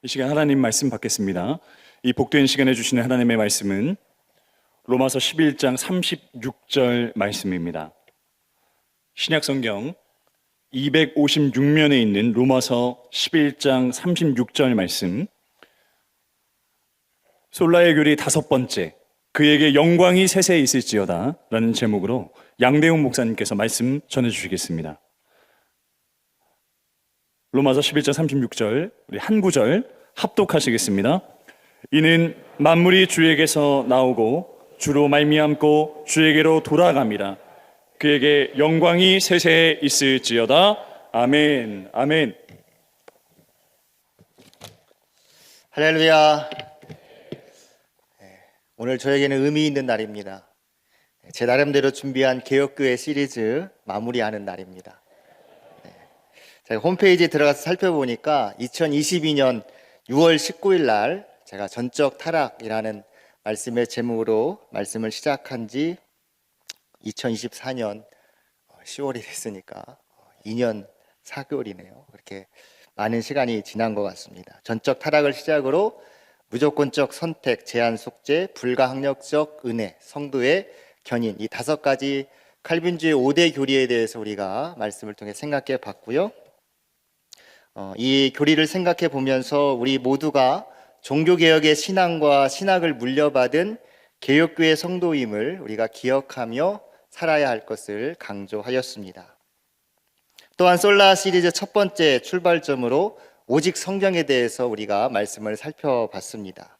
이 시간 하나님 말씀 받겠습니다. 이 복된 시간에 주시는 하나님의 말씀은 로마서 11장 36절 말씀입니다. 신약성경 256면에 있는 로마서 11장 36절 말씀, 솔라의 교리 5번째, 그에게 영광이 세세에 있을지어다 라는 제목으로 양대웅 목사님께서 말씀 전해주시겠습니다. 로마서 11장 36절 우리 한 구절 합독하시겠습니다. 이는 만물이 주에게서 나오고 주로 말미암고 주에게로 돌아갑니다. 그에게 영광이 세세에 있을지어다. 아멘. 아멘. 할렐루야. 오늘 저에게는 의미 있는 날입니다. 제 나름대로 준비한 개혁교회 시리즈 마무리하는 날입니다. 제가 홈페이지에 들어가서 살펴보니까 2022년 6월 19일 날 제가 전적 타락이라는 말씀의 제목으로 말씀을 시작한 지 2024년 10월이 됐으니까 2년 4개월이네요. 그렇게 많은 시간이 지난 것 같습니다. 전적 타락을 시작으로 무조건적 선택, 제한 속죄, 불가항력적 은혜, 성도의 견인, 이 5가지 칼빈주의 5대 교리에 대해서 우리가 말씀을 통해 생각해 봤고요. 이 교리를 생각해 보면서 우리 모두가 종교개혁의 신앙과 신학을 물려받은 개혁교회 성도임을 우리가 기억하며 살아야 할 것을 강조하였습니다. 또한 솔라 시리즈 첫 번째 출발점으로 오직 성경에 대해서 우리가 말씀을 살펴봤습니다.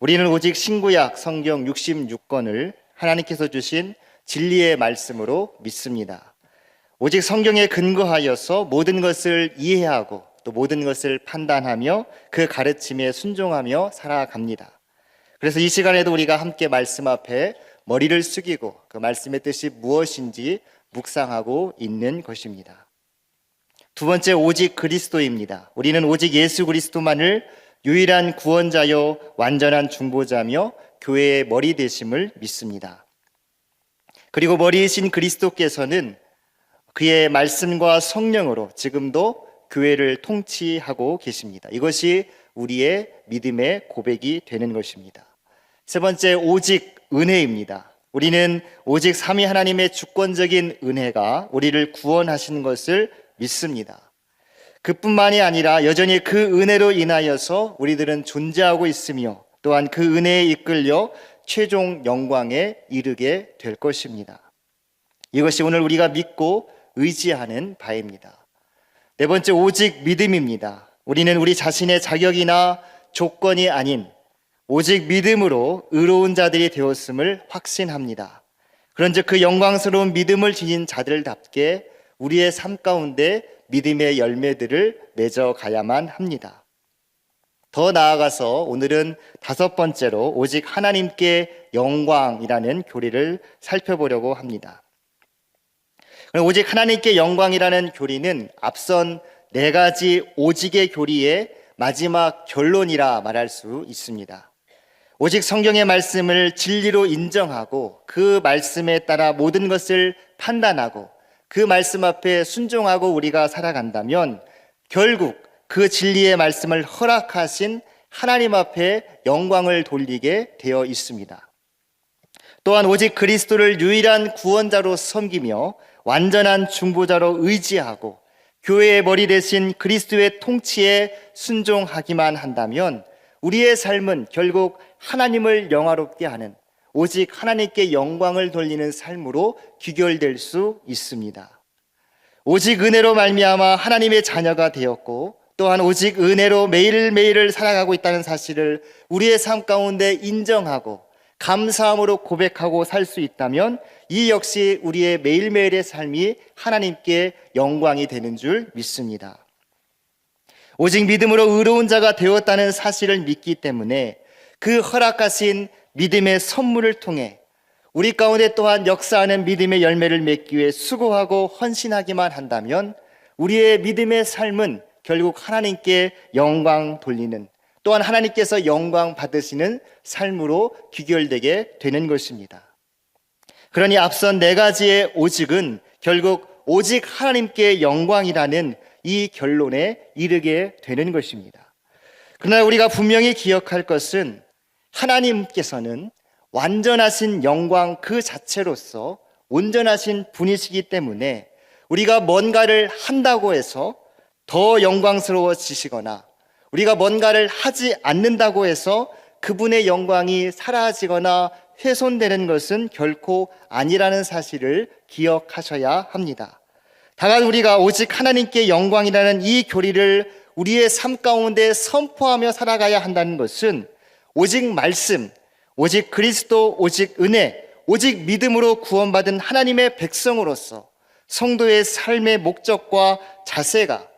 우리는 오직 신구약 성경 66권을 하나님께서 주신 진리의 말씀으로 믿습니다. 오직 성경에 근거하여서 모든 것을 이해하고 또 모든 것을 판단하며 그 가르침에 순종하며 살아갑니다. 그래서 이 시간에도 우리가 함께 말씀 앞에 머리를 숙이고 그 말씀의 뜻이 무엇인지 묵상하고 있는 것입니다. 두 번째, 오직 그리스도입니다. 우리는 오직 예수 그리스도만을 유일한 구원자요 완전한 중보자며 교회의 머리 되심을 믿습니다. 그리고 머리이신 그리스도께서는 그의 말씀과 성령으로 지금도 교회를 통치하고 계십니다. 이것이 우리의 믿음의 고백이 되는 것입니다. 세 번째, 오직 은혜입니다. 우리는 오직 삼위 하나님의 주권적인 은혜가 우리를 구원하신 것을 믿습니다. 그뿐만이 아니라 여전히 그 은혜로 인하여서 우리들은 존재하고 있으며 또한 그 은혜에 이끌려 최종 영광에 이르게 될 것입니다. 이것이 오늘 우리가 믿고 의지하는 바입니다. 네 번째, 오직 믿음입니다. 우리는 우리 자신의 자격이나 조건이 아닌 오직 믿음으로 의로운 자들이 되었음을 확신합니다. 그런즉 그 영광스러운 믿음을 지닌 자들답게 우리의 삶 가운데 믿음의 열매들을 맺어가야만 합니다. 더 나아가서 오늘은 5번째로 오직 하나님께 영광이라는 교리를 살펴보려고 합니다. 오직 하나님께 영광이라는 교리는 앞선 4가지 오직의 교리의 마지막 결론이라 말할 수 있습니다. 오직 성경의 말씀을 진리로 인정하고 그 말씀에 따라 모든 것을 판단하고 그 말씀 앞에 순종하고 우리가 살아간다면 결국 그 진리의 말씀을 허락하신 하나님 앞에 영광을 돌리게 되어 있습니다. 또한 오직 그리스도를 유일한 구원자로 섬기며 완전한 중보자로 의지하고 교회의 머리 대신 그리스도의 통치에 순종하기만 한다면 우리의 삶은 결국 하나님을 영화롭게 하는 오직 하나님께 영광을 돌리는 삶으로 귀결될 수 있습니다. 오직 은혜로 말미암아 하나님의 자녀가 되었고 또한 오직 은혜로 매일매일을 살아가고 있다는 사실을 우리의 삶 가운데 인정하고 감사함으로 고백하고 살 수 있다면 이 역시 우리의 매일매일의 삶이 하나님께 영광이 되는 줄 믿습니다. 오직 믿음으로 의로운 자가 되었다는 사실을 믿기 때문에 그 허락하신 믿음의 선물을 통해 우리 가운데 또한 역사하는 믿음의 열매를 맺기 위해 수고하고 헌신하기만 한다면 우리의 믿음의 삶은 결국 하나님께 영광 돌리는 또한 하나님께서 영광 받으시는 삶으로 귀결되게 되는 것입니다. 그러니 앞선 4가지의 오직은 결국 오직 하나님께 영광이라는 이 결론에 이르게 되는 것입니다. 그러나 우리가 분명히 기억할 것은 하나님께서는 완전하신 영광 그 자체로서 온전하신 분이시기 때문에 우리가 뭔가를 한다고 해서 더 영광스러워지시거나 우리가 뭔가를 하지 않는다고 해서 그분의 영광이 사라지거나 훼손되는 것은 결코 아니라는 사실을 기억하셔야 합니다. 다만 우리가 오직 하나님께 영광이라는 이 교리를 우리의 삶 가운데 선포하며 살아가야 한다는 것은 오직 말씀, 오직 그리스도, 오직 은혜, 오직 믿음으로 구원받은 하나님의 백성으로서 성도의 삶의 목적과 자세가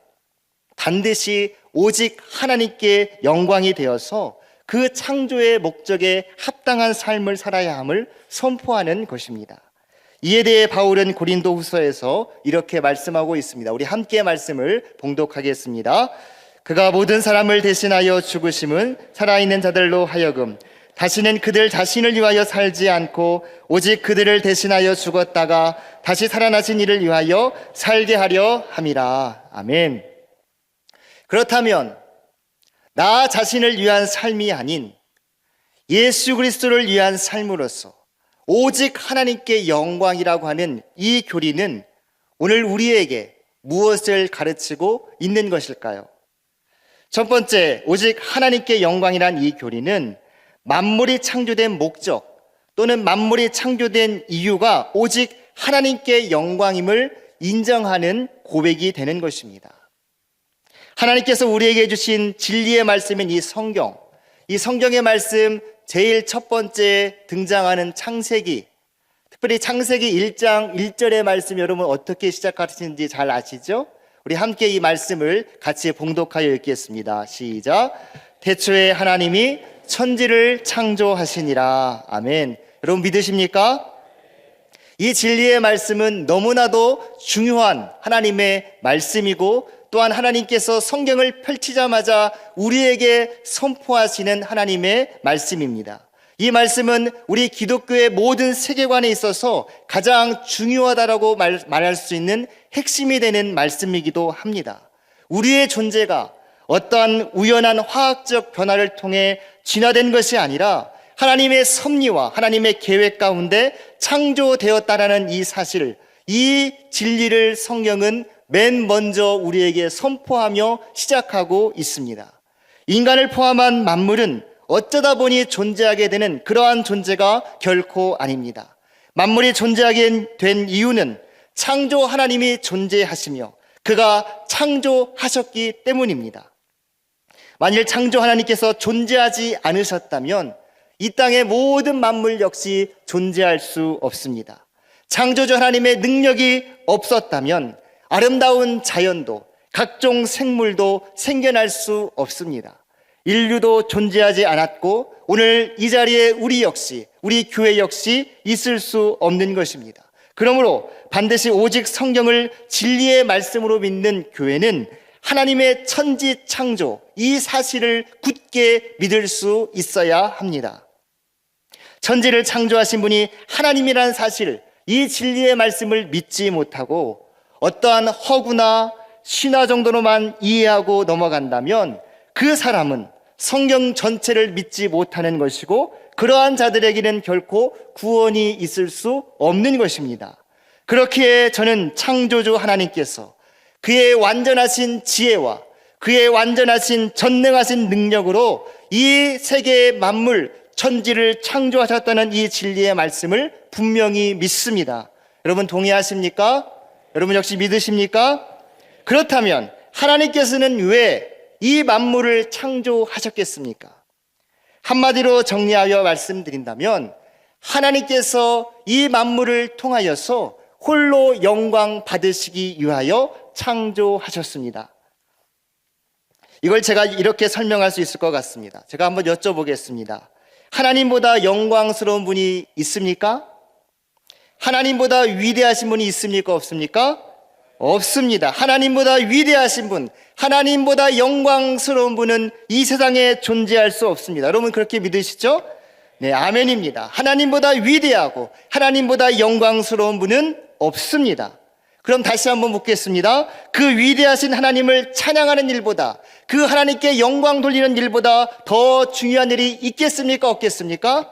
반드시 오직 하나님께 영광이 되어서 그 창조의 목적에 합당한 삶을 살아야 함을 선포하는 것입니다. 이에 대해 바울은 고린도후서에서 이렇게 말씀하고 있습니다. 우리 함께 말씀을 봉독하겠습니다. 그가 모든 사람을 대신하여 죽으심은 살아있는 자들로 하여금 다시는 그들 자신을 위하여 살지 않고 오직 그들을 대신하여 죽었다가 다시 살아나신 이를 위하여 살게 하려 함이라. 아멘. 그렇다면 나 자신을 위한 삶이 아닌 예수 그리스도를 위한 삶으로서 오직 하나님께 영광이라고 하는 이 교리는 오늘 우리에게 무엇을 가르치고 있는 것일까요? 첫 번째, 오직 하나님께 영광이란 이 교리는 만물이 창조된 목적 또는 만물이 창조된 이유가 오직 하나님께 영광임을 인정하는 고백이 되는 것입니다. 하나님께서 우리에게 주신 진리의 말씀인 이 성경의 말씀 제일 첫 번째 등장하는 창세기, 특별히 창세기 1장 1절의 말씀 여러분 어떻게 시작하시는지 잘 아시죠? 우리 함께 이 말씀을 같이 봉독하여 읽겠습니다. 시작. 태초에 하나님이 천지를 창조하시니라. 아멘. 여러분 믿으십니까? 이 진리의 말씀은 너무나도 중요한 하나님의 말씀이고 또한 하나님께서 성경을 펼치자마자 우리에게 선포하시는 하나님의 말씀입니다. 이 말씀은 우리 기독교의 모든 세계관에 있어서 가장 중요하다라고 말할 수 있는 핵심이 되는 말씀이기도 합니다. 우리의 존재가 어떠한 우연한 화학적 변화를 통해 진화된 것이 아니라 하나님의 섭리와 하나님의 계획 가운데 창조되었다라는 이 사실, 이 진리를 성경은 맨 먼저 우리에게 선포하며 시작하고 있습니다. 인간을 포함한 만물은 어쩌다 보니 존재하게 되는 그러한 존재가 결코 아닙니다. 만물이 존재하게 된 이유는 창조 하나님이 존재하시며 그가 창조하셨기 때문입니다. 만일 창조 하나님께서 존재하지 않으셨다면 이 땅의 모든 만물 역시 존재할 수 없습니다. 창조주 하나님의 능력이 없었다면 아름다운 자연도 각종 생물도 생겨날 수 없습니다. 인류도 존재하지 않았고 오늘 이 자리에 우리 역시, 우리 교회 역시 있을 수 없는 것입니다. 그러므로 반드시 오직 성경을 진리의 말씀으로 믿는 교회는 하나님의 천지 창조, 이 사실을 굳게 믿을 수 있어야 합니다. 천지를 창조하신 분이 하나님이라는 사실, 이 진리의 말씀을 믿지 못하고 어떠한 허구나 신화 정도로만 이해하고 넘어간다면 그 사람은 성경 전체를 믿지 못하는 것이고 그러한 자들에게는 결코 구원이 있을 수 없는 것입니다. 그렇기에 저는 창조주 하나님께서 그의 완전하신 지혜와 그의 완전하신 전능하신 능력으로 이 세계의 만물 천지를 창조하셨다는 이 진리의 말씀을 분명히 믿습니다. 여러분 동의하십니까? 여러분 역시 믿으십니까? 그렇다면 하나님께서는 왜 이 만물을 창조하셨겠습니까? 한마디로 정리하여 말씀드린다면 하나님께서 이 만물을 통하여서 홀로 영광 받으시기 위하여 창조하셨습니다. 이걸 제가 이렇게 설명할 수 있을 것 같습니다. 제가 한번 여쭤보겠습니다. 하나님보다 영광스러운 분이 있습니까? 하나님보다 위대하신 분이 있습니까? 없습니까? 없습니다. 하나님보다 위대하신 분, 하나님보다 영광스러운 분은 이 세상에 존재할 수 없습니다. 여러분 그렇게 믿으시죠? 네, 아멘입니다. 하나님보다 위대하고 하나님보다 영광스러운 분은 없습니다. 그럼 다시 한번 묻겠습니다. 그 위대하신 하나님을 찬양하는 일보다, 그 하나님께 영광 돌리는 일보다 더 중요한 일이 있겠습니까? 없겠습니까?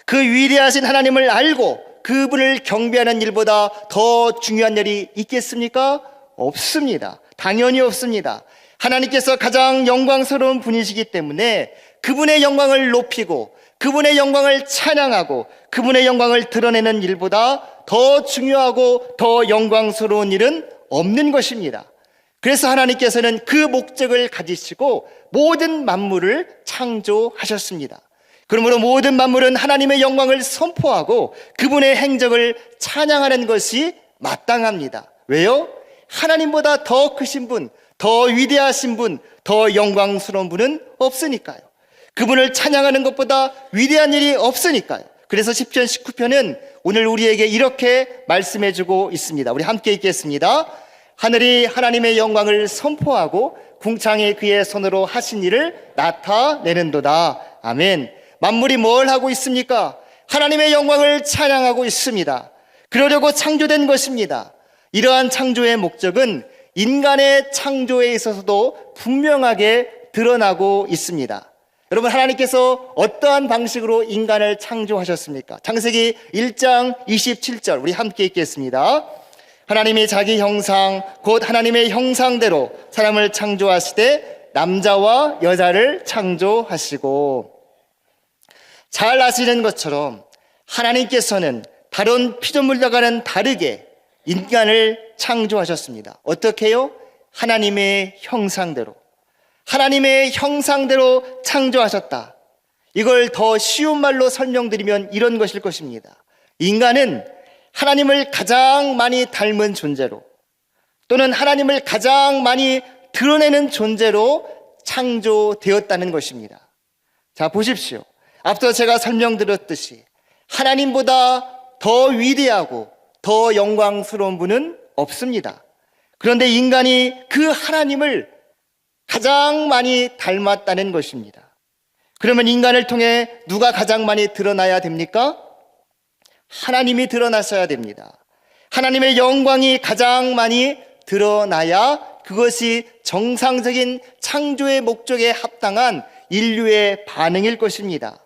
그 위대하신 하나님을 알고 그분을 경배하는 일보다 더 중요한 일이 있겠습니까? 없습니다. 당연히 없습니다. 하나님께서 가장 영광스러운 분이시기 때문에 그분의 영광을 높이고 그분의 영광을 찬양하고 그분의 영광을 드러내는 일보다 더 중요하고 더 영광스러운 일은 없는 것입니다. 그래서 하나님께서는 그 목적을 가지시고 모든 만물을 창조하셨습니다. 그러므로 모든 만물은 하나님의 영광을 선포하고 그분의 행적을 찬양하는 것이 마땅합니다. 왜요? 하나님보다 더 크신 분, 더 위대하신 분, 더 영광스러운 분은 없으니까요. 그분을 찬양하는 것보다 위대한 일이 없으니까요. 그래서 10편 19편은 오늘 우리에게 이렇게 말씀해주고 있습니다. 우리 함께 읽겠습니다. 하늘이 하나님의 영광을 선포하고 궁창이 그의 손으로 하신 일을 나타내는도다. 아멘. 만물이 뭘 하고 있습니까? 하나님의 영광을 찬양하고 있습니다. 그러려고 창조된 것입니다. 이러한 창조의 목적은 인간의 창조에 있어서도 분명하게 드러나고 있습니다. 여러분, 하나님께서 어떠한 방식으로 인간을 창조하셨습니까? 창세기 1장 27절 우리 함께 읽겠습니다. 하나님이 자기 형상 곧 하나님의 형상대로 사람을 창조하시되 남자와 여자를 창조하시고, 잘 아시는 것처럼 하나님께서는 다른 피조물과는 다르게 인간을 창조하셨습니다. 어떻게요? 하나님의 형상대로. 하나님의 형상대로 창조하셨다. 이걸 더 쉬운 말로 설명드리면 이런 것일 것입니다. 인간은 하나님을 가장 많이 닮은 존재로, 또는 하나님을 가장 많이 드러내는 존재로 창조되었다는 것입니다. 자, 보십시오. 앞서 제가 설명드렸듯이 하나님보다 더 위대하고 더 영광스러운 분은 없습니다. 그런데 인간이 그 하나님을 가장 많이 닮았다는 것입니다. 그러면 인간을 통해 누가 가장 많이 드러나야 됩니까? 하나님이 드러나셔야 됩니다. 하나님의 영광이 가장 많이 드러나야 그것이 정상적인 창조의 목적에 합당한 인류의 반응일 것입니다.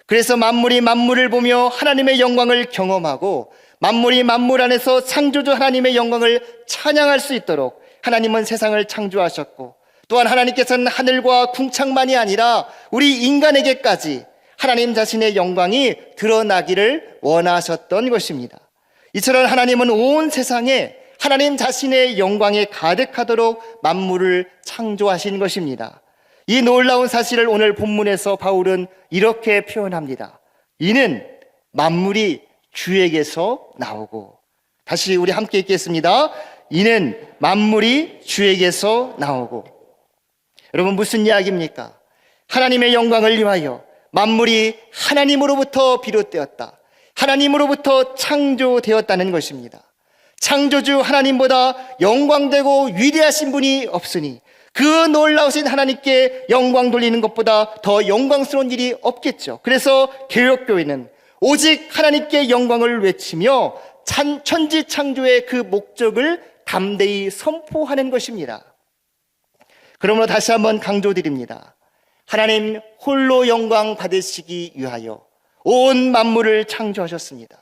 그래서 만물이 만물을 보며 하나님의 영광을 경험하고 만물이 만물 안에서 창조주 하나님의 영광을 찬양할 수 있도록 하나님은 세상을 창조하셨고, 또한 하나님께서는 하늘과 궁창만이 아니라 우리 인간에게까지 하나님 자신의 영광이 드러나기를 원하셨던 것입니다. 이처럼 하나님은 온 세상에 하나님 자신의 영광에 가득하도록 만물을 창조하신 것입니다. 이 놀라운 사실을 오늘 본문에서 바울은 이렇게 표현합니다. 이는 만물이 주에게서 나오고, 다시 우리 함께 읽겠습니다. 이는 만물이 주에게서 나오고. 여러분, 무슨 이야기입니까? 하나님의 영광을 위하여 만물이 하나님으로부터 비롯되었다. 하나님으로부터 창조되었다는 것입니다. 창조주 하나님보다 영광되고 위대하신 분이 없으니 그 놀라우신 하나님께 영광 돌리는 것보다 더 영광스러운 일이 없겠죠. 그래서 개혁교회는 오직 하나님께 영광을 외치며 천지 창조의 그 목적을 담대히 선포하는 것입니다. 그러므로 다시 한번 강조드립니다. 하나님 홀로 영광 받으시기 위하여 온 만물을 창조하셨습니다.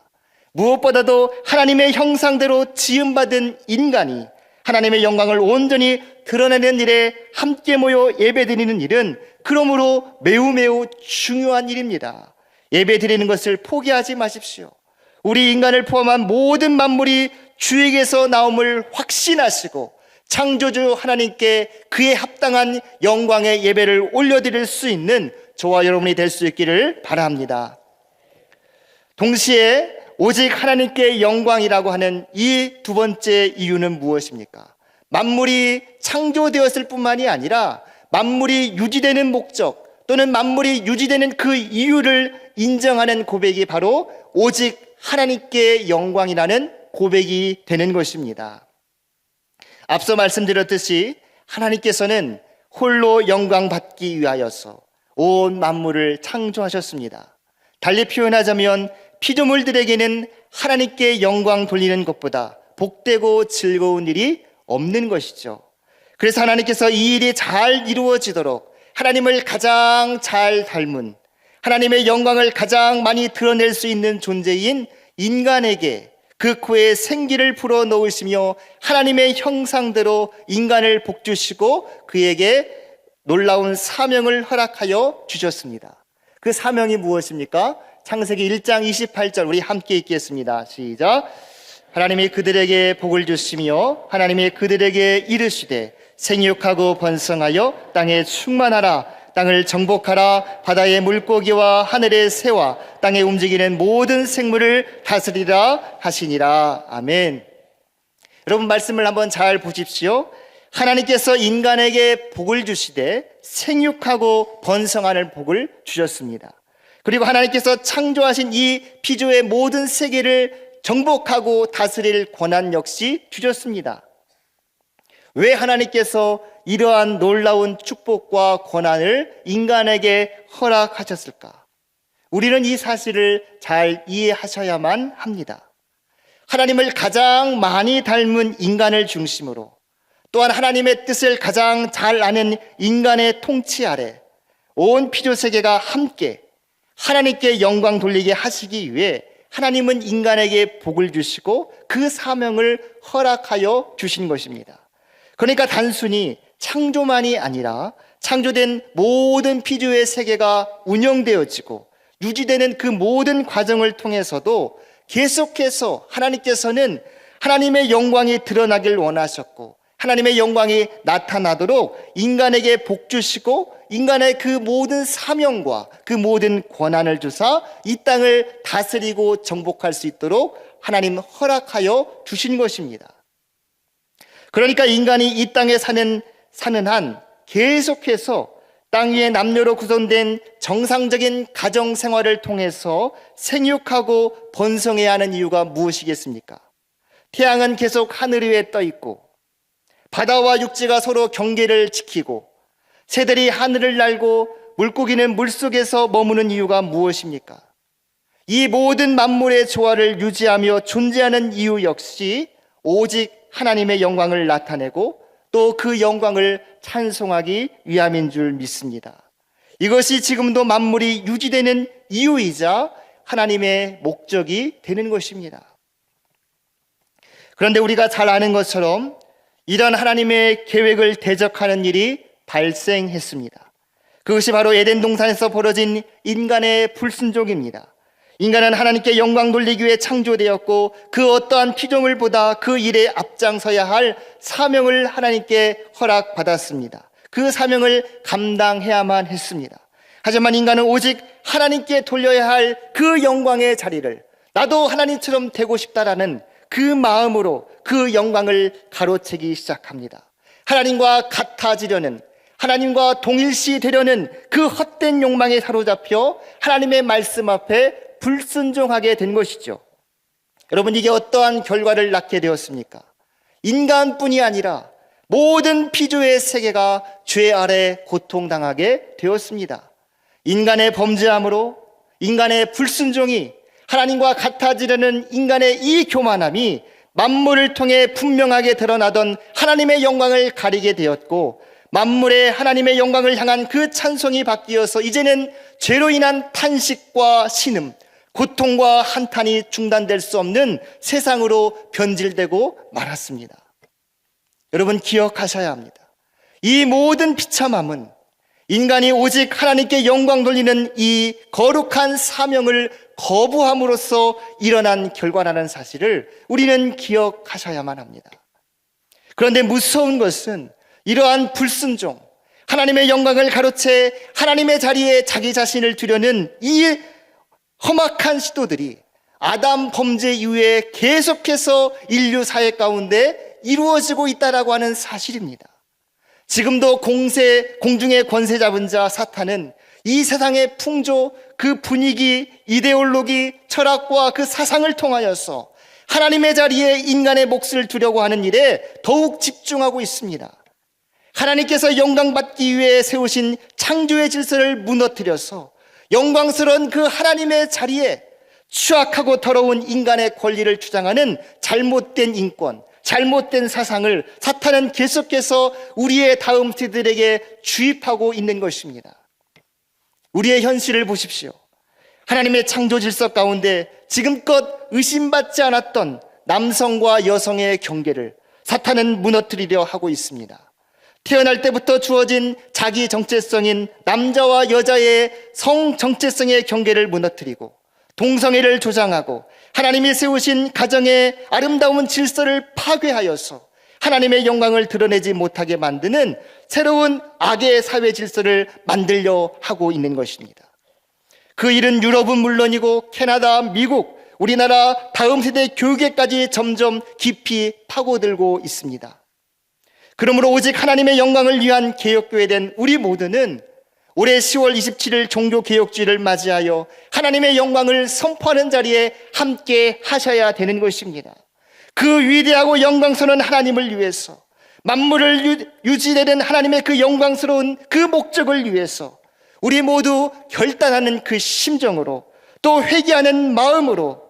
무엇보다도 하나님의 형상대로 지음받은 인간이 하나님의 영광을 온전히 드러내는 일에 함께 모여 예배드리는 일은 그러므로 매우 중요한 일입니다. 예배드리는 것을 포기하지 마십시오. 우리 인간을 포함한 모든 만물이 주에게서 나옴을 확신하시고 창조주 하나님께 그에 합당한 영광의 예배를 올려드릴 수 있는 저와 여러분이 될 수 있기를 바랍니다. 동시에 오직 하나님께 영광이라고 하는 이 두 번째 이유는 무엇입니까? 만물이 창조되었을 뿐만이 아니라 만물이 유지되는 목적 또는 만물이 유지되는 그 이유를 인정하는 고백이 바로 오직 하나님께 영광이라는 고백이 되는 것입니다. 앞서 말씀드렸듯이 하나님께서는 홀로 영광 받기 위하여서 온 만물을 창조하셨습니다. 달리 표현하자면 피조물들에게는 하나님께 영광 돌리는 것보다 복되고 즐거운 일이 없는 것이죠. 그래서 하나님께서 이 일이 잘 이루어지도록 하나님을 가장 잘 닮은, 하나님의 영광을 가장 많이 드러낼 수 있는 존재인 인간에게 그 코에 생기를 불어 넣으시며 하나님의 형상대로 인간을 복주시고 그에게 놀라운 사명을 허락하여 주셨습니다. 그 사명이 무엇입니까? 창세기 1장 28절 우리 함께 읽겠습니다. 시작. 하나님이 그들에게 복을 주시며 하나님이 그들에게 이르시되 생육하고 번성하여 땅에 충만하라. 땅을 정복하라. 바다의 물고기와 하늘의 새와 땅에 움직이는 모든 생물을 다스리라 하시니라. 아멘. 여러분 말씀을 한번 잘 보십시오. 하나님께서 인간에게 복을 주시되 생육하고 번성하는 복을 주셨습니다. 그리고 하나님께서 창조하신 이 피조의 모든 세계를 정복하고 다스릴 권한 역시 주셨습니다. 왜 하나님께서 이러한 놀라운 축복과 권한을 인간에게 허락하셨을까? 우리는 이 사실을 잘 이해하셔야만 합니다. 하나님을 가장 많이 닮은 인간을 중심으로, 또한 하나님의 뜻을 가장 잘 아는 인간의 통치 아래 온 피조세계가 함께 하나님께 영광 돌리게 하시기 위해 하나님은 인간에게 복을 주시고 그 사명을 허락하여 주신 것입니다. 그러니까 단순히 창조만이 아니라 창조된 모든 피조의 세계가 운영되어지고 유지되는 그 모든 과정을 통해서도 계속해서 하나님께서는 하나님의 영광이 드러나길 원하셨고 하나님의 영광이 나타나도록 인간에게 복 주시고 인간의 그 모든 사명과 그 모든 권한을 주사 이 땅을 다스리고 정복할 수 있도록 하나님 허락하여 주신 것입니다. 그러니까 인간이 이 땅에 사는 한 계속해서 땅 위에 남녀로 구성된 정상적인 가정 생활을 통해서 생육하고 번성해야 하는 이유가 무엇이겠습니까? 태양은 계속 하늘 위에 떠 있고 바다와 육지가 서로 경계를 지키고 새들이 하늘을 날고 물고기는 물속에서 머무는 이유가 무엇입니까? 이 모든 만물의 조화를 유지하며 존재하는 이유 역시 오직 하나님의 영광을 나타내고 또 그 영광을 찬송하기 위함인 줄 믿습니다. 이것이 지금도 만물이 유지되는 이유이자 하나님의 목적이 되는 것입니다. 그런데 우리가 잘 아는 것처럼 이런 하나님의 계획을 대적하는 일이 발생했습니다. 그것이 바로 에덴 동산에서 벌어진 인간의 불순종입니다. 인간은 하나님께 영광 돌리기 위해 창조되었고 그 어떠한 피조물보다 그 일에 앞장서야 할 사명을 하나님께 허락받았습니다. 그 사명을 감당해야만 했습니다. 하지만 인간은 오직 하나님께 돌려야 할 그 영광의 자리를 나도 하나님처럼 되고 싶다라는 그 마음으로 그 영광을 가로채기 시작합니다. 하나님과 같아지려는, 하나님과 동일시 되려는 그 헛된 욕망에 사로잡혀 하나님의 말씀 앞에 불순종하게 된 것이죠. 여러분, 이게 어떠한 결과를 낳게 되었습니까? 인간뿐이 아니라 모든 피조의 세계가 죄 아래 고통당하게 되었습니다. 인간의 범죄함으로, 인간의 불순종이, 하나님과 같아지려는 인간의 이 교만함이 만물을 통해 분명하게 드러나던 하나님의 영광을 가리게 되었고, 만물의 하나님의 영광을 향한 그 찬송이 바뀌어서 이제는 죄로 인한 탄식과 신음, 고통과 한탄이 중단될 수 없는 세상으로 변질되고 말았습니다. 여러분, 기억하셔야 합니다. 이 모든 비참함은 인간이 오직 하나님께 영광 돌리는 이 거룩한 사명을 거부함으로써 일어난 결과라는 사실을 우리는 기억하셔야만 합니다. 그런데 무서운 것은 이러한 불순종, 하나님의 영광을 가로채 하나님의 자리에 자기 자신을 두려는 이 험악한 시도들이 아담 범죄 이후에 계속해서 인류 사회 가운데 이루어지고 있다라고 하는 사실입니다. 지금도 공중의 권세 잡은 자 사탄은 이 세상의 풍조, 그 분위기, 이데올로기, 철학과 그 사상을 통하여서 하나님의 자리에 인간의 몫을 두려고 하는 일에 더욱 집중하고 있습니다. 하나님께서 영광받기 위해 세우신 창조의 질서를 무너뜨려서 영광스러운 그 하나님의 자리에 추악하고 더러운 인간의 권리를 주장하는 잘못된 인권, 잘못된 사상을 사탄은 계속해서 우리의 다음 세대들에게 주입하고 있는 것입니다. 우리의 현실을 보십시오. 하나님의 창조 질서 가운데 지금껏 의심받지 않았던 남성과 여성의 경계를 사탄은 무너뜨리려 하고 있습니다. 태어날 때부터 주어진 자기 정체성인 남자와 여자의 성 정체성의 경계를 무너뜨리고 동성애를 조장하고 하나님이 세우신 가정의 아름다운 질서를 파괴하여서 하나님의 영광을 드러내지 못하게 만드는 새로운 악의 사회 질서를 만들려 하고 있는 것입니다. 그 일은 유럽은 물론이고 캐나다, 미국, 우리나라 다음 세대 교육에까지 점점 깊이 파고들고 있습니다. 그러므로 오직 하나님의 영광을 위한 개혁교회된 우리 모두는 올해 10월 27일 종교개혁주의를 맞이하여 하나님의 영광을 선포하는 자리에 함께 하셔야 되는 것입니다. 그 위대하고 영광스러운 하나님을 위해서, 만물을 유지되는 하나님의 그 영광스러운 그 목적을 위해서 우리 모두 결단하는 그 심정으로, 또 회개하는 마음으로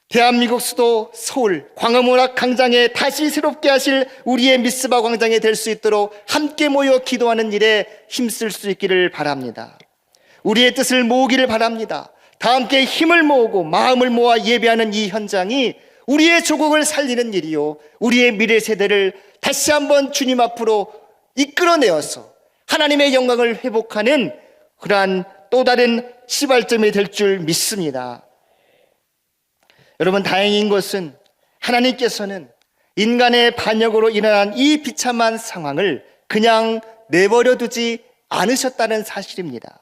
대한민국 수도 서울 광화문학 광장에 다시 새롭게 하실 우리의 미스바 광장이 될 수 있도록 함께 모여 기도하는 일에 힘쓸 수 있기를 바랍니다. 우리의 뜻을 모으기를 바랍니다. 다 함께 힘을 모으고 마음을 모아 예배하는 이 현장이 우리의 조국을 살리는 일이요, 우리의 미래 세대를 다시 한번 주님 앞으로 이끌어내어서 하나님의 영광을 회복하는 그러한 또 다른 시발점이 될 줄 믿습니다. 여러분, 다행인 것은 하나님께서는 인간의 반역으로 일어난 이 비참한 상황을 그냥 내버려 두지 않으셨다는 사실입니다.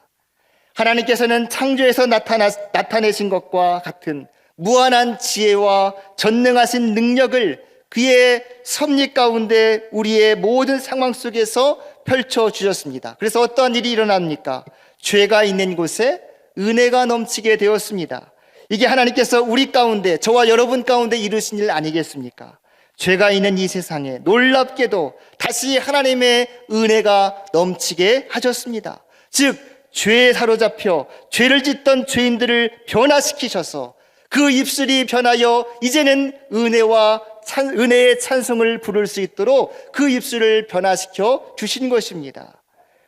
하나님께서는 창조에서 나타내신 것과 같은 무한한 지혜와 전능하신 능력을 그의 섭리 가운데 우리의 모든 상황 속에서 펼쳐주셨습니다. 그래서 어떠한 일이 일어납니까? 죄가 있는 곳에 은혜가 넘치게 되었습니다. 이게 하나님께서 우리 가운데, 저와 여러분 가운데 이루신 일 아니겠습니까? 죄가 있는 이 세상에 놀랍게도 다시 하나님의 은혜가 넘치게 하셨습니다. 즉, 죄에 사로잡혀 죄를 짓던 죄인들을 변화시키셔서 그 입술이 변하여 이제는 은혜의 찬송을 부를 수 있도록 그 입술을 변화시켜 주신 것입니다.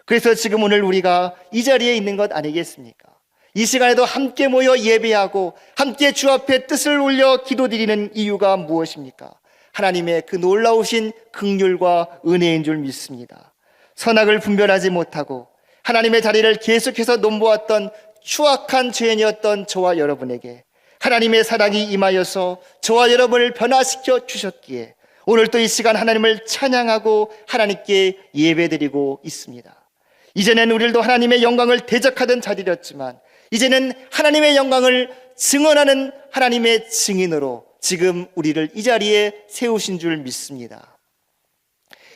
그래서 지금 오늘 우리가 이 자리에 있는 것 아니겠습니까? 이 시간에도 함께 모여 예배하고 함께 주 앞에 뜻을 올려 기도드리는 이유가 무엇입니까? 하나님의 그 놀라우신 긍휼과 은혜인 줄 믿습니다. 선악을 분별하지 못하고 하나님의 자리를 계속해서 넘보았던 추악한 죄인이었던 저와 여러분에게 하나님의 사랑이 임하여서 저와 여러분을 변화시켜 주셨기에 오늘 또 이 시간 하나님을 찬양하고 하나님께 예배드리고 있습니다. 이전에는 우리도 하나님의 영광을 대적하던 자리였지만 이제는 하나님의 영광을 증언하는 하나님의 증인으로 지금 우리를 이 자리에 세우신 줄 믿습니다.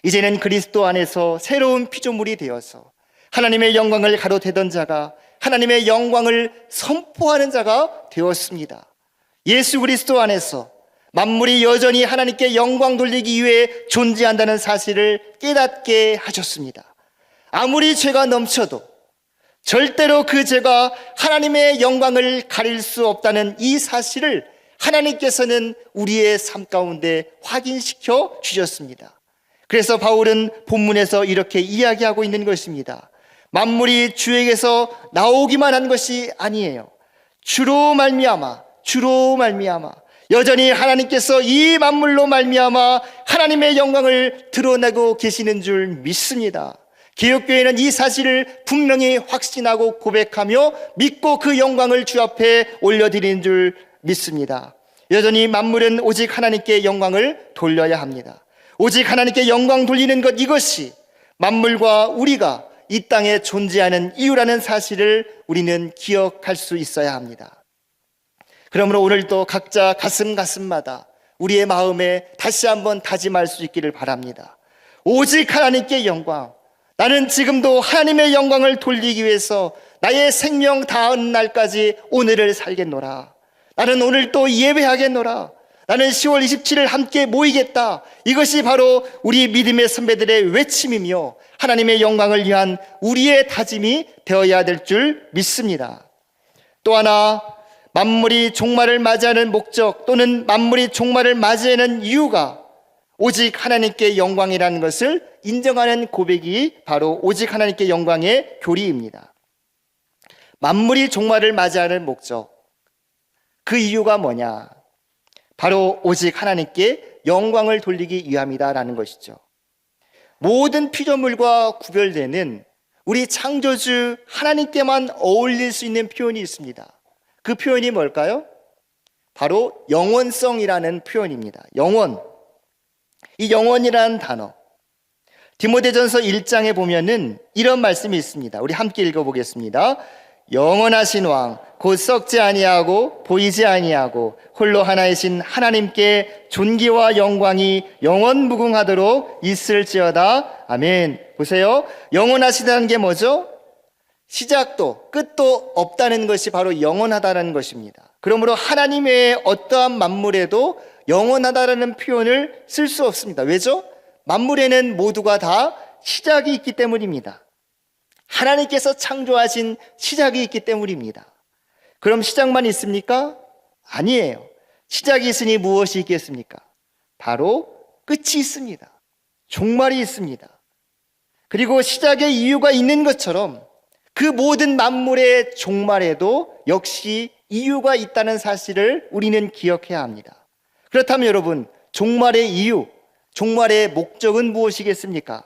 이제는 그리스도 안에서 새로운 피조물이 되어서 하나님의 영광을 가로대던 자가 하나님의 영광을 선포하는 자가 되었습니다. 예수 그리스도 안에서 만물이 여전히 하나님께 영광 돌리기 위해 존재한다는 사실을 깨닫게 하셨습니다. 아무리 죄가 넘쳐도 절대로 그 죄가 하나님의 영광을 가릴 수 없다는 이 사실을 하나님께서는 우리의 삶 가운데 확인시켜 주셨습니다. 그래서 바울은 본문에서 이렇게 이야기하고 있는 것입니다. 만물이 주에게서 나오기만 한 것이 아니에요. 주로 말미암아 여전히 하나님께서 이 만물로 말미암아 하나님의 영광을 드러내고 계시는 줄 믿습니다. 개혁교회는 이 사실을 분명히 확신하고 고백하며 믿고 그 영광을 주 앞에 올려드리는 줄 믿습니다. 여전히 만물은 오직 하나님께 영광을 돌려야 합니다. 오직 하나님께 영광 돌리는 것, 이것이 만물과 우리가 이 땅에 존재하는 이유라는 사실을 우리는 기억할 수 있어야 합니다. 그러므로 오늘도 각자 가슴마다 우리의 마음에 다시 한번 다짐할 수 있기를 바랍니다. 오직 하나님께 영광, 나는 지금도 하나님의 영광을 돌리기 위해서 나의 생명 다하는 날까지 오늘을 살겠노라. 나는 오늘 또 예배하겠노라. 나는 10월 27일 함께 모이겠다. 이것이 바로 우리 믿음의 선배들의 외침이며 하나님의 영광을 위한 우리의 다짐이 되어야 될 줄 믿습니다. 또 하나, 만물이 종말을 맞이하는 목적 또는 만물이 종말을 맞이하는 이유가 오직 하나님께 영광이라는 것을 인정하는 고백이 바로 오직 하나님께 영광의 교리입니다. 만물이 종말을 맞이하는 목적, 그 이유가 뭐냐? 바로 오직 하나님께 영광을 돌리기 위함이다라는 것이죠. 모든 피조물과 구별되는 우리 창조주 하나님께만 어울릴 수 있는 표현이 있습니다. 그 표현이 뭘까요? 바로 영원성이라는 표현입니다. 영원. 이 영원이라는 단어, 디모데전서 1장에 보면은 이런 말씀이 있습니다. 우리 함께 읽어보겠습니다. 영원하신 왕, 곧 썩지 아니하고 보이지 아니하고 홀로 하나이신 하나님께 존귀와 영광이 영원무궁하도록 있을지어다. 아멘. 보세요. 영원하시다는 게 뭐죠? 시작도 끝도 없다는 것이 바로 영원하다는 것입니다. 그러므로 하나님 외에 어떠한 만물에도 영원하다라는 표현을 쓸 수 없습니다. 왜죠? 만물에는 모두가 다 시작이 있기 때문입니다. 하나님께서 창조하신 시작이 있기 때문입니다. 그럼 시작만 있습니까? 아니에요. 시작이 있으니 무엇이 있겠습니까? 바로 끝이 있습니다. 종말이 있습니다. 그리고 시작의 이유가 있는 것처럼 그 모든 만물의 종말에도 역시 이유가 있다는 사실을 우리는 기억해야 합니다. 그렇다면 여러분, 종말의 이유, 종말의 목적은 무엇이겠습니까?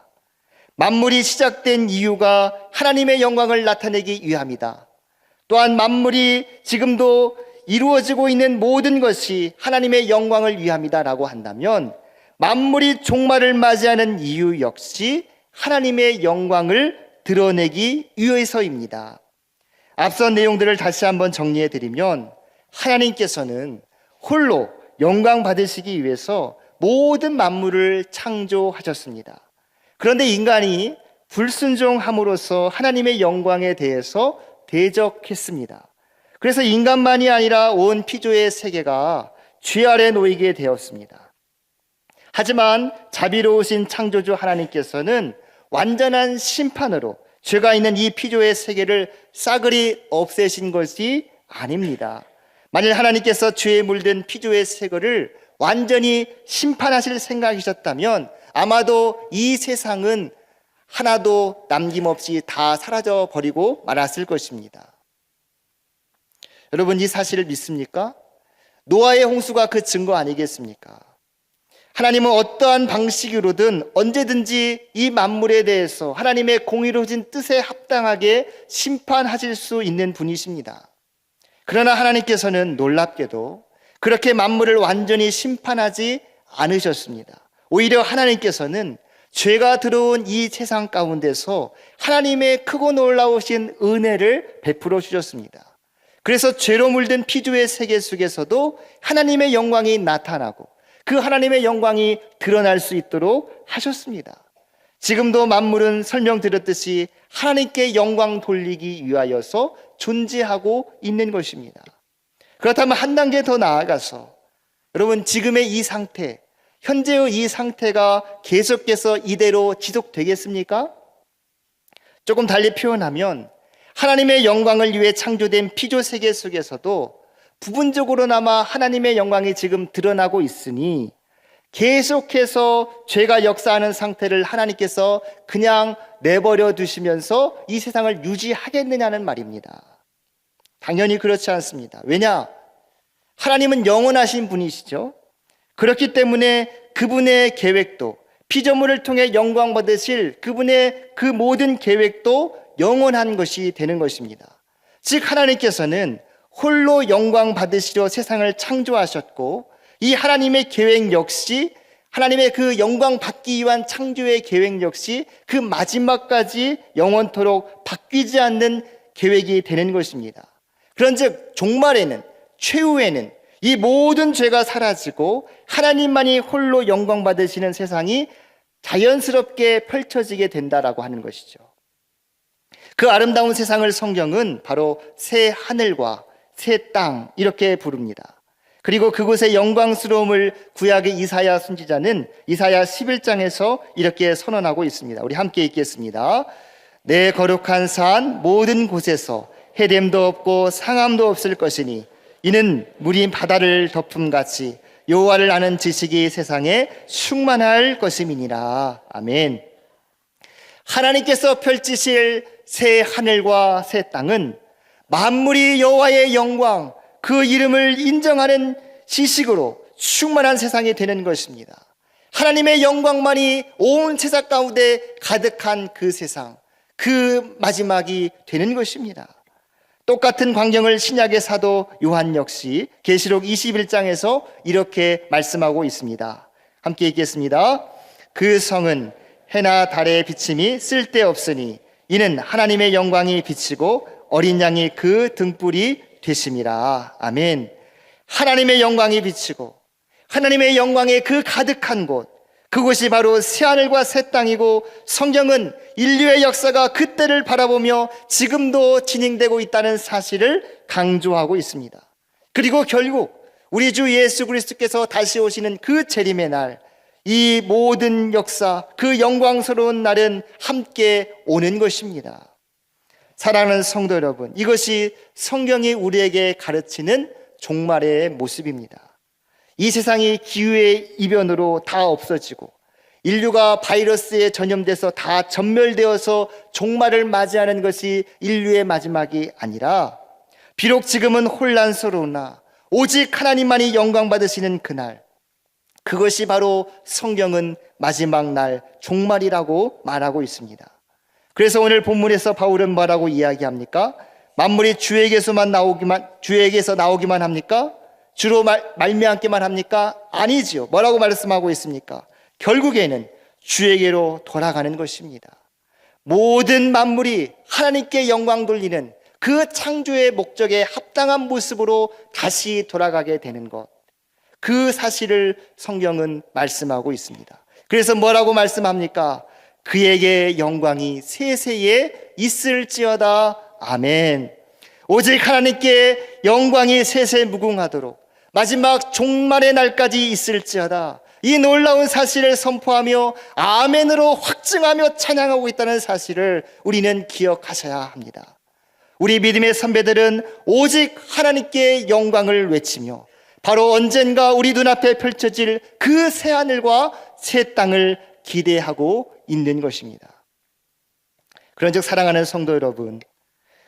만물이 시작된 이유가 하나님의 영광을 나타내기 위함이다. 또한 만물이 지금도 이루어지고 있는 모든 것이 하나님의 영광을 위함이다라고 한다면 만물이 종말을 맞이하는 이유 역시 하나님의 영광을 드러내기 위해서입니다. 앞선 내용들을 다시 한번 정리해 드리면 하나님께서는 홀로 영광 받으시기 위해서 모든 만물을 창조하셨습니다. 그런데 인간이 불순종함으로써 하나님의 영광에 대해서 대적했습니다. 그래서 인간만이 아니라 온 피조의 세계가 죄 아래 놓이게 되었습니다. 하지만 자비로우신 창조주 하나님께서는 완전한 심판으로 죄가 있는 이 피조의 세계를 싸그리 없애신 것이 아닙니다. 만일 하나님께서 죄에 물든 피조의 세계를 완전히 심판하실 생각이셨다면 아마도 이 세상은 하나도 남김없이 다 사라져 버리고 말았을 것입니다. 여러분, 이 사실을 믿습니까? 노아의 홍수가 그 증거 아니겠습니까? 하나님은 어떠한 방식으로든 언제든지 이 만물에 대해서 하나님의 공의로우신 뜻에 합당하게 심판하실 수 있는 분이십니다. 그러나 하나님께서는 놀랍게도 그렇게 만물을 완전히 심판하지 않으셨습니다. 오히려 하나님께서는 죄가 들어온 이 세상 가운데서 하나님의 크고 놀라우신 은혜를 베풀어 주셨습니다. 그래서 죄로 물든 피조의 세계 속에서도 하나님의 영광이 나타나고 그 하나님의 영광이 드러날 수 있도록 하셨습니다. 지금도 만물은 설명드렸듯이 하나님께 영광 돌리기 위하여서 존재하고 있는 것입니다. 그렇다면 한 단계 더 나아가서 여러분, 지금의 이 상태, 현재의 이 상태가 계속해서 이대로 지속되겠습니까? 조금 달리 표현하면 하나님의 영광을 위해 창조된 피조 세계 속에서도 부분적으로나마 하나님의 영광이 지금 드러나고 있으니 계속해서 죄가 역사하는 상태를 하나님께서 그냥 내버려 두시면서 이 세상을 유지하겠느냐는 말입니다. 당연히 그렇지 않습니다. 왜냐? 하나님은 영원하신 분이시죠. 그렇기 때문에 그분의 계획도, 피조물을 통해 영광 받으실 그분의 그 모든 계획도 영원한 것이 되는 것입니다. 즉 하나님께서는 홀로 영광 받으시려 세상을 창조하셨고 이 하나님의 계획 역시 하나님의 그 영광 받기 위한 창조의 계획 역시 그 마지막까지 영원토록 바뀌지 않는 계획이 되는 것입니다. 그런즉 종말에는, 최후에는 이 모든 죄가 사라지고 하나님만이 홀로 영광 받으시는 세상이 자연스럽게 펼쳐지게 된다라고 하는 것이죠. 그 아름다운 세상을 성경은 바로 새 하늘과 새 땅 이렇게 부릅니다. 그리고 그곳의 영광스러움을 구약의 이사야 선지자는 이사야 11장에서 이렇게 선언하고 있습니다. 우리 함께 읽겠습니다. 내 거룩한 산 모든 곳에서 해됨도 없고 상함도 없을 것이니 이는 물이 바다를 덮음같이 여호와를 아는 지식이 세상에 충만할 것임이니라. 아멘. 하나님께서 펼치실 새 하늘과 새 땅은 만물이 여호와의 영광, 그 이름을 인정하는 지식으로 충만한 세상이 되는 것입니다. 하나님의 영광만이 온 세상 가운데 가득한 그 세상, 그 마지막이 되는 것입니다. 똑같은 광경을 신약의 사도 요한 역시 계시록 21장에서 이렇게 말씀하고 있습니다. 함께 읽겠습니다. 그 성은 해나 달의 비침이 쓸데없으니 이는 하나님의 영광이 비치고 어린 양이 그 등불이 되심이라. 아멘. 하나님의 영광이 비치고 하나님의 영광의 그 가득한 곳, 그곳이 바로 새하늘과 새 땅이고, 성경은 인류의 역사가 그때를 바라보며 지금도 진행되고 있다는 사실을 강조하고 있습니다. 그리고 결국 우리 주 예수 그리스도께서 다시 오시는 그 재림의 날, 이 모든 역사, 그 영광스러운 날은 함께 오는 것입니다. 사랑하는 성도 여러분, 이것이 성경이 우리에게 가르치는 종말의 모습입니다. 이 세상이 기후의 이변으로 다 없어지고 인류가 바이러스에 전염돼서 다 전멸되어서 종말을 맞이하는 것이 인류의 마지막이 아니라, 비록 지금은 혼란스러우나 오직 하나님만이 영광 받으시는 그날, 그것이 바로 성경은 마지막 날 종말이라고 말하고 있습니다. 그래서 오늘 본문에서 바울은 뭐라고 이야기합니까? 만물이 주에게서 나오기만 합니까? 주로 말미암기만 합니까? 아니지요. 뭐라고 말씀하고 있습니까? 결국에는 주에게로 돌아가는 것입니다. 모든 만물이 하나님께 영광 돌리는 그 창조의 목적에 합당한 모습으로 다시 돌아가게 되는 것, 그 사실을 성경은 말씀하고 있습니다. 그래서 뭐라고 말씀합니까? 그에게 영광이 세세에 있을지어다. 아멘. 오직 하나님께 영광이 세세 무궁하도록 마지막 종말의 날까지 있을지어다. 이 놀라운 사실을 선포하며 아멘으로 확증하며 찬양하고 있다는 사실을 우리는 기억하셔야 합니다. 우리 믿음의 선배들은 오직 하나님께 영광을 외치며 바로 언젠가 우리 눈앞에 펼쳐질 그 새하늘과 새 땅을 기대하고 있는 것입니다. 그런즉 사랑하는 성도 여러분,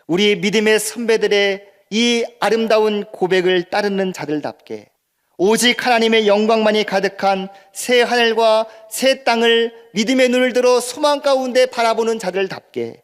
우리 믿음의 선배들의 이 아름다운 고백을 따르는 자들답게 오직 하나님의 영광만이 가득한 새 하늘과 새 땅을 믿음의 눈을 들어 소망 가운데 바라보는 자들답게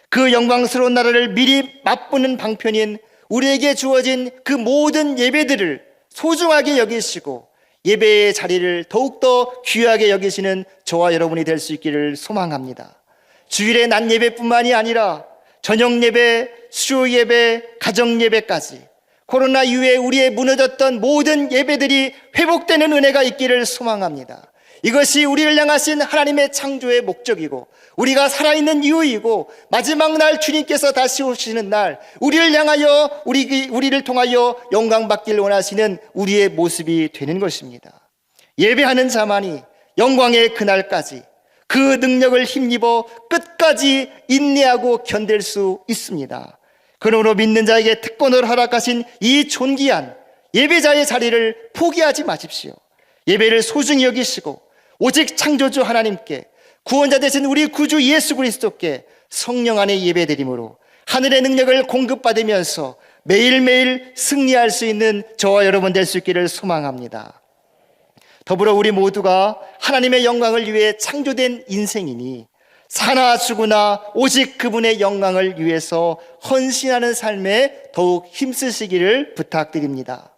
그 영광스러운 나라를 미리 맛보는 방편인 우리에게 주어진 그 모든 예배들을 소중하게 여기시고 예배의 자리를 더욱더 귀하게 여기시는 저와 여러분이 될 수 있기를 소망합니다. 주일의 낮 예배뿐만이 아니라 저녁 예배, 수요 예배, 가정 예배까지 코로나 이후에 우리의 무너졌던 모든 예배들이 회복되는 은혜가 있기를 소망합니다. 이것이 우리를 향하신 하나님의 창조의 목적이고 우리가 살아있는 이유이고 마지막 날 주님께서 다시 오시는 날 우리를 향하여 우리를 통하여 영광받기를 원하시는 우리의 모습이 되는 것입니다. 예배하는 자만이 영광의 그날까지 그 능력을 힘입어 끝까지 인내하고 견딜 수 있습니다. 그러므로 믿는 자에게 특권으로 허락하신 이 존귀한 예배자의 자리를 포기하지 마십시오. 예배를 소중히 여기시고 오직 창조주 하나님께, 구원자 되신 우리 구주 예수 그리스도께 성령 안에 예배드림으로 하늘의 능력을 공급받으면서 매일매일 승리할 수 있는 저와 여러분 될 수 있기를 소망합니다. 더불어 우리 모두가 하나님의 영광을 위해 창조된 인생이니 사나 죽으나 오직 그분의 영광을 위해서 헌신하는 삶에 더욱 힘쓰시기를 부탁드립니다.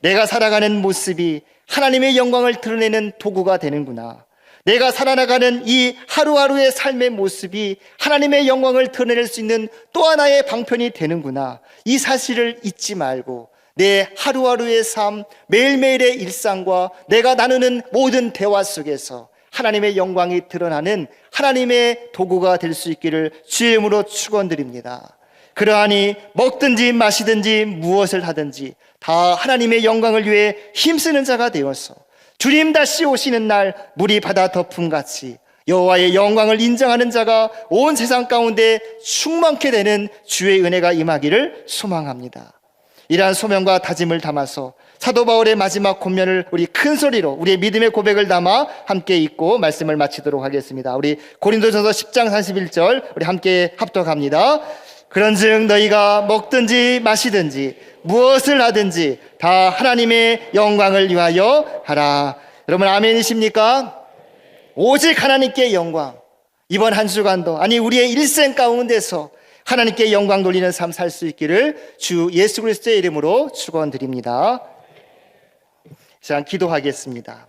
내가 살아가는 모습이 하나님의 영광을 드러내는 도구가 되는구나. 내가 살아나가는 이 하루하루의 삶의 모습이 하나님의 영광을 드러낼 수 있는 또 하나의 방편이 되는구나. 이 사실을 잊지 말고 내 하루하루의 삶, 매일매일의 일상과 내가 나누는 모든 대화 속에서 하나님의 영광이 드러나는 하나님의 도구가 될 수 있기를 주의 이름으로 축원드립니다. 그러하니 먹든지 마시든지 무엇을 하든지 다 하나님의 영광을 위해 힘쓰는 자가 되어서 주님 다시 오시는 날 물이 바다 덮음같이 여호와의 영광을 인정하는 자가 온 세상 가운데 충만케 되는 주의 은혜가 임하기를 소망합니다. 이러한 소명과 다짐을 담아서 사도 바울의 마지막 권면을 우리 큰 소리로 우리의 믿음의 고백을 담아 함께 읽고 말씀을 마치도록 하겠습니다. 우리 고린도전서 10장 31절 우리 함께 합독합니다. 그런즉 너희가 먹든지 마시든지 무엇을 하든지 다 하나님의 영광을 위하여 하라. 여러분 아멘이십니까? 오직 하나님께 영광. 이번 한 주간도 아니 우리의 일생 가운데서 하나님께 영광 돌리는 삶 살 수 있기를 주 예수 그리스도의 이름으로 축원드립니다. 자, 기도하겠습니다.